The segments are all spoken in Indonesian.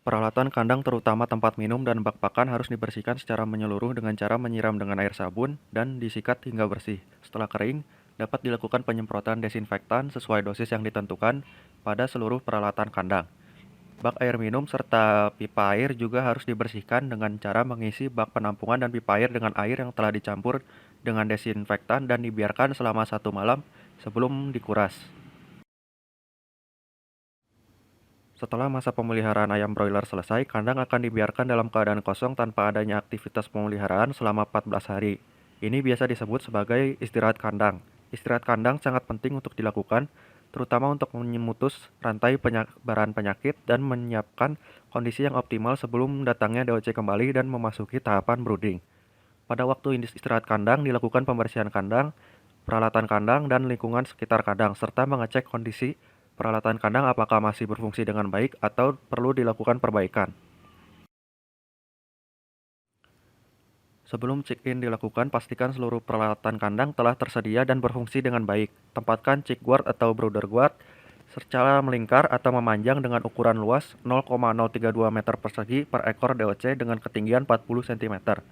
Peralatan kandang terutama tempat minum dan bak pakan harus dibersihkan secara menyeluruh dengan cara menyiram dengan air sabun dan disikat hingga bersih. Setelah kering, dapat dilakukan penyemprotan desinfektan sesuai dosis yang ditentukan pada seluruh peralatan kandang. Bak air minum serta pipa air juga harus dibersihkan dengan cara mengisi bak penampungan dan pipa air dengan air yang telah dicampur dengan desinfektan dan dibiarkan selama 1 malam sebelum dikuras. Setelah masa pemeliharaan ayam broiler selesai, kandang akan dibiarkan dalam keadaan kosong tanpa adanya aktivitas pemeliharaan selama 14 hari. Ini biasa disebut sebagai istirahat kandang. Istirahat kandang sangat penting untuk dilakukan, terutama untuk memutus rantai penyebaran penyakit dan menyiapkan kondisi yang optimal sebelum datangnya DOC kembali dan memasuki tahapan brooding. Pada waktu istirahat kandang, dilakukan pembersihan kandang, peralatan kandang, dan lingkungan sekitar kandang, serta mengecek kondisi peralatan kandang apakah masih berfungsi dengan baik atau perlu dilakukan perbaikan. Sebelum check-in dilakukan, pastikan seluruh peralatan kandang telah tersedia dan berfungsi dengan baik. Tempatkan chick guard atau brooder guard secara melingkar atau memanjang dengan ukuran luas 0,032 meter persegi per ekor DOC dengan ketinggian 40 cm.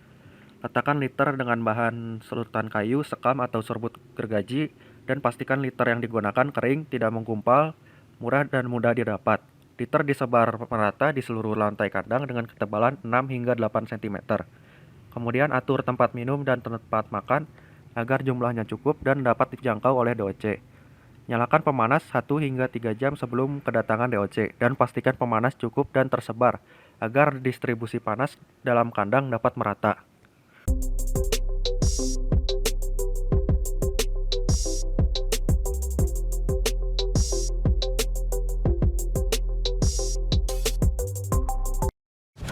Letakkan liter dengan bahan serutan kayu, sekam atau serbuk gergaji, dan pastikan liter yang digunakan kering, tidak menggumpal, murah dan mudah didapat. Liter disebar merata di seluruh lantai kandang dengan ketebalan 6 hingga 8 cm. Kemudian atur tempat minum dan tempat makan agar jumlahnya cukup dan dapat dijangkau oleh DOC. Nyalakan pemanas 1 hingga 3 jam sebelum kedatangan DOC dan pastikan pemanas cukup dan tersebar agar distribusi panas dalam kandang dapat merata.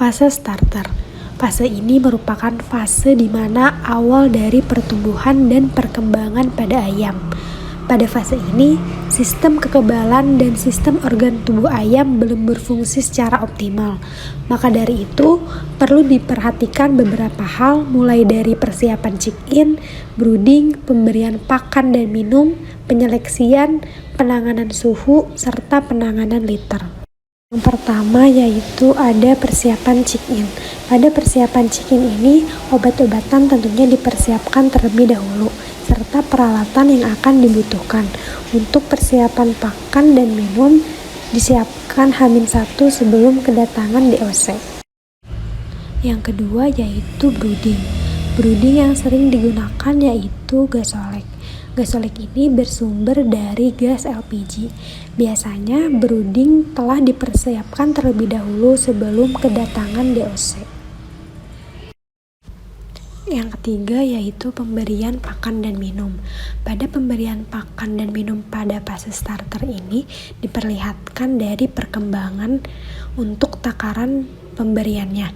Fase starter. Fase ini merupakan fase di mana awal dari pertumbuhan dan perkembangan pada ayam. Pada fase ini, sistem kekebalan dan sistem organ tubuh ayam belum berfungsi secara optimal. Maka dari itu, perlu diperhatikan beberapa hal mulai dari persiapan check-in, brooding, pemberian pakan dan minum, penyeleksian, penanganan suhu, serta penanganan litter. Yang pertama yaitu ada persiapan check-in. Pada persiapan check-in ini, obat-obatan tentunya dipersiapkan terlebih dahulu, serta peralatan yang akan dibutuhkan. Untuk persiapan pakan dan minum disiapkan H-1 sebelum kedatangan DOC. Yang kedua yaitu brooding. Brooding yang sering digunakan yaitu gasolek. Gasolek ini bersumber dari gas LPG. Biasanya brooding telah dipersiapkan terlebih dahulu sebelum kedatangan DOC. Yang ketiga yaitu pemberian pakan dan minum. Pada pemberian pakan dan minum pada fase starter ini diperlihatkan dari perkembangan untuk takaran pemberiannya.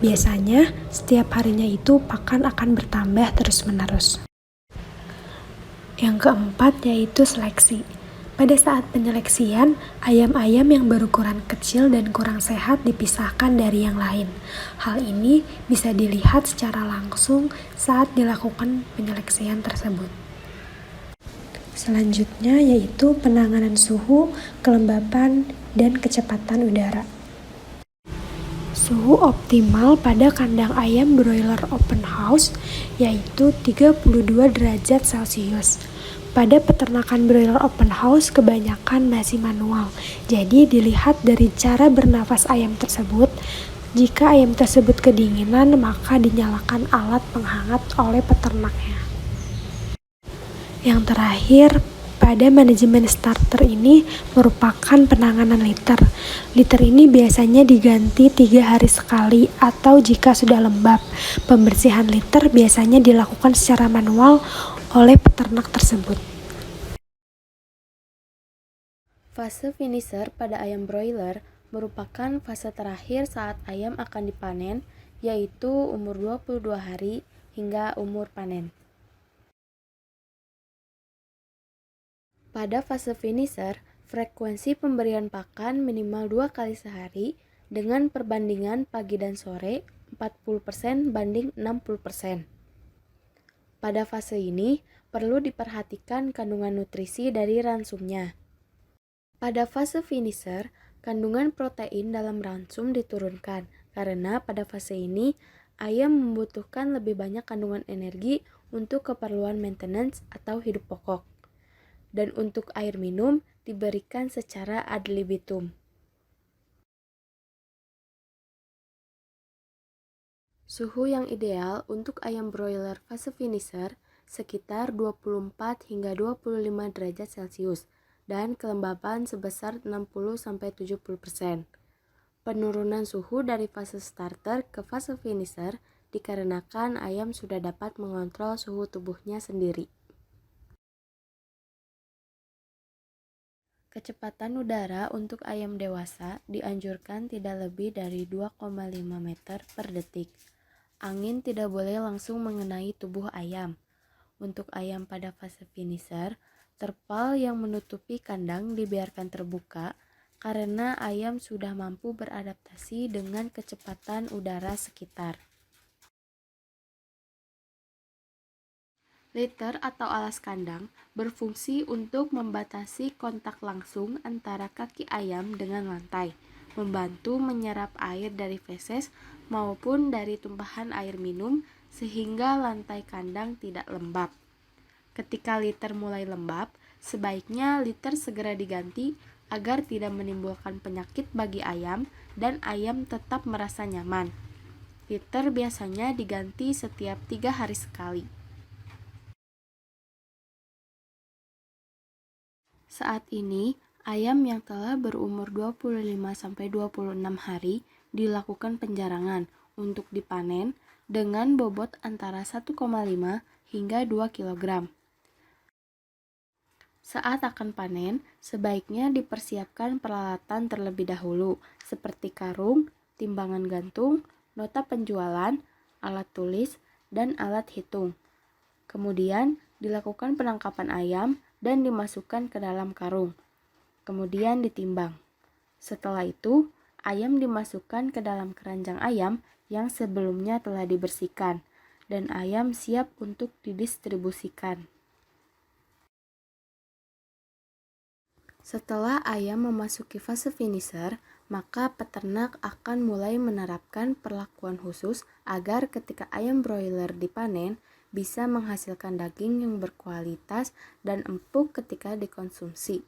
Biasanya setiap harinya itu pakan akan bertambah terus-menerus. Yang keempat yaitu seleksi. Pada saat penyeleksian, ayam-ayam yang berukuran kecil dan kurang sehat dipisahkan dari yang lain. Hal ini bisa dilihat secara langsung saat dilakukan penyeleksian tersebut. Selanjutnya yaitu penanganan suhu, kelembapan, dan kecepatan udara. Suhu optimal pada kandang ayam broiler open house yaitu 32 derajat Celcius. Pada peternakan broiler open house kebanyakan masih manual, jadi dilihat dari cara bernafas ayam tersebut. Jika ayam tersebut kedinginan, maka dinyalakan alat penghangat oleh peternaknya. Yang terakhir, pada manajemen starter ini merupakan penanganan litter. Litter ini biasanya diganti 3 hari sekali atau jika sudah lembab. Pembersihan litter biasanya dilakukan secara manual oleh peternak tersebut. Fase finisher pada ayam broiler merupakan fase terakhir saat ayam akan dipanen, yaitu umur 22 hari hingga umur panen. Pada fase finisher, frekuensi pemberian pakan minimal 2 kali sehari dengan perbandingan pagi dan sore 40% banding 60%. Pada fase ini, perlu diperhatikan kandungan nutrisi dari ransumnya. Pada fase finisher, Kandungan protein dalam ransum diturunkan karena pada fase ini ayam membutuhkan lebih banyak kandungan energi untuk keperluan maintenance atau hidup pokok. Dan untuk air minum diberikan secara ad libitum. Suhu yang ideal untuk ayam broiler fase finisher sekitar 24 hingga 25 derajat Celcius dan kelembapan sebesar 60-70%. Penurunan suhu dari fase starter ke fase finisher dikarenakan ayam sudah dapat mengontrol suhu tubuhnya sendiri. Kecepatan udara untuk ayam dewasa dianjurkan tidak lebih dari 2,5 meter per detik. Angin tidak boleh langsung mengenai tubuh ayam. Untuk ayam pada fase finisher, terpal yang menutupi kandang dibiarkan terbuka karena ayam sudah mampu beradaptasi dengan kecepatan udara sekitar. Litter atau alas kandang berfungsi untuk membatasi kontak langsung antara kaki ayam dengan lantai, membantu menyerap air dari feses maupun dari tumpahan air minum sehingga lantai kandang tidak lembab. Ketika litter mulai lembab, sebaiknya litter segera diganti agar tidak menimbulkan penyakit bagi ayam dan ayam tetap merasa nyaman. Litter biasanya diganti setiap 3 hari sekali. Saat ini, ayam yang telah berumur 25-26 hari dilakukan penjarangan untuk dipanen dengan bobot antara 1,5 hingga 2 kg. Saat akan panen, sebaiknya dipersiapkan peralatan terlebih dahulu seperti karung, timbangan gantung, nota penjualan, alat tulis, dan alat hitung. Kemudian dilakukan penangkapan ayam dan dimasukkan ke dalam karung. Kemudian ditimbang. Setelah itu, ayam dimasukkan ke dalam keranjang ayam yang sebelumnya telah dibersihkan, dan ayam siap untuk didistribusikan. Setelah ayam memasuki fase finisher, maka peternak akan mulai menerapkan perlakuan khusus agar ketika ayam broiler dipanen, bisa menghasilkan daging yang berkualitas dan empuk ketika dikonsumsi.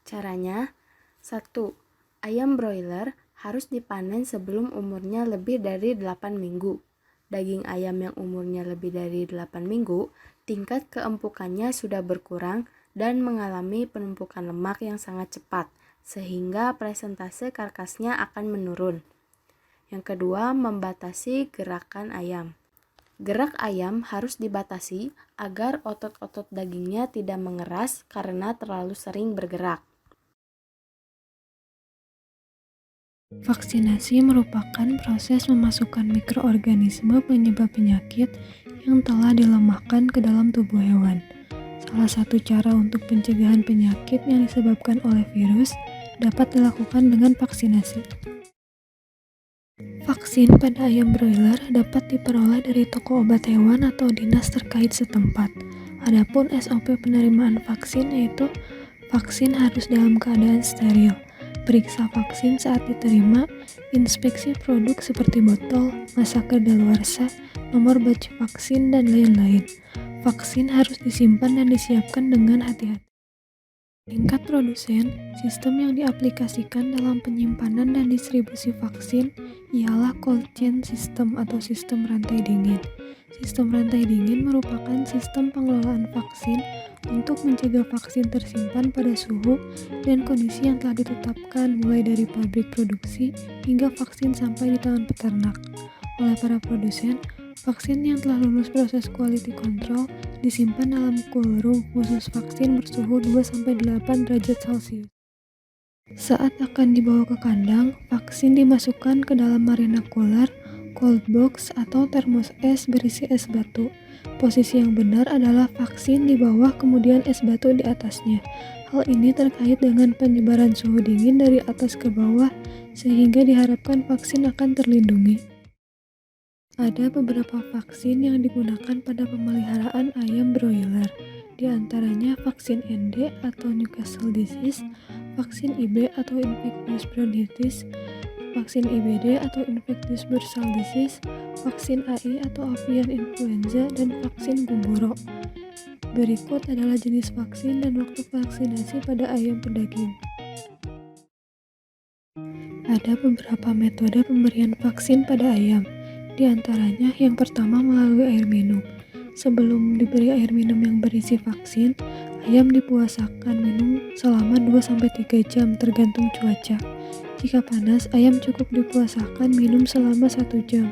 Caranya, 1. Ayam broiler harus dipanen sebelum umurnya lebih dari 8 minggu. Daging ayam yang umurnya lebih dari 8 minggu, tingkat keempukannya sudah berkurang dan mengalami penumpukan lemak yang sangat cepat, sehingga presentase karkasnya akan menurun. Yang kedua, membatasi gerakan ayam. Gerak ayam harus dibatasi agar otot-otot dagingnya tidak mengeras karena terlalu sering bergerak. Vaksinasi merupakan proses memasukkan mikroorganisme penyebab penyakit yang telah dilemahkan ke dalam tubuh hewan. Salah satu cara untuk pencegahan penyakit yang disebabkan oleh virus dapat dilakukan dengan vaksinasi. Vaksin pada ayam broiler dapat diperoleh dari toko obat hewan atau dinas terkait setempat. Adapun SOP penerimaan vaksin yaitu vaksin harus dalam keadaan steril, periksa vaksin saat diterima, inspeksi produk seperti botol, masa kadaluarsa, nomor batch vaksin, dan lain-lain. Vaksin harus disimpan dan disiapkan dengan hati-hati. Tingkat produsen, sistem yang diaplikasikan dalam penyimpanan dan distribusi vaksin ialah cold chain system atau sistem rantai dingin. Sistem rantai dingin merupakan sistem pengelolaan vaksin untuk mencegah vaksin tersimpan pada suhu dan kondisi yang telah ditetapkan mulai dari pabrik produksi hingga vaksin sampai di tangan peternak. Oleh para produsen, vaksin yang telah lulus proses quality control disimpan dalam cool room khusus vaksin bersuhu 2-8 derajat Celcius. Saat akan dibawa ke kandang, vaksin dimasukkan ke dalam marina cooler, cold box, atau termos es berisi es batu. Posisi yang benar adalah vaksin di bawah kemudian es batu di atasnya. Hal ini terkait dengan penyebaran suhu dingin dari atas ke bawah sehingga diharapkan vaksin akan terlindungi. Ada beberapa vaksin yang digunakan pada pemeliharaan ayam broiler, di antaranya vaksin ND atau Newcastle disease, vaksin IB atau infectious bronchitis, vaksin IBD atau infectious bursal disease, vaksin AI atau avian influenza, dan vaksin gumboro. Berikut adalah jenis vaksin dan waktu vaksinasi pada ayam pedaging. Ada beberapa metode pemberian vaksin pada ayam, di antaranya yang pertama melalui air minum. Sebelum diberi air minum yang berisi vaksin, ayam dipuasakan minum selama 2-3 jam tergantung cuaca. Jika panas, ayam cukup dipuasakan minum selama 1 jam.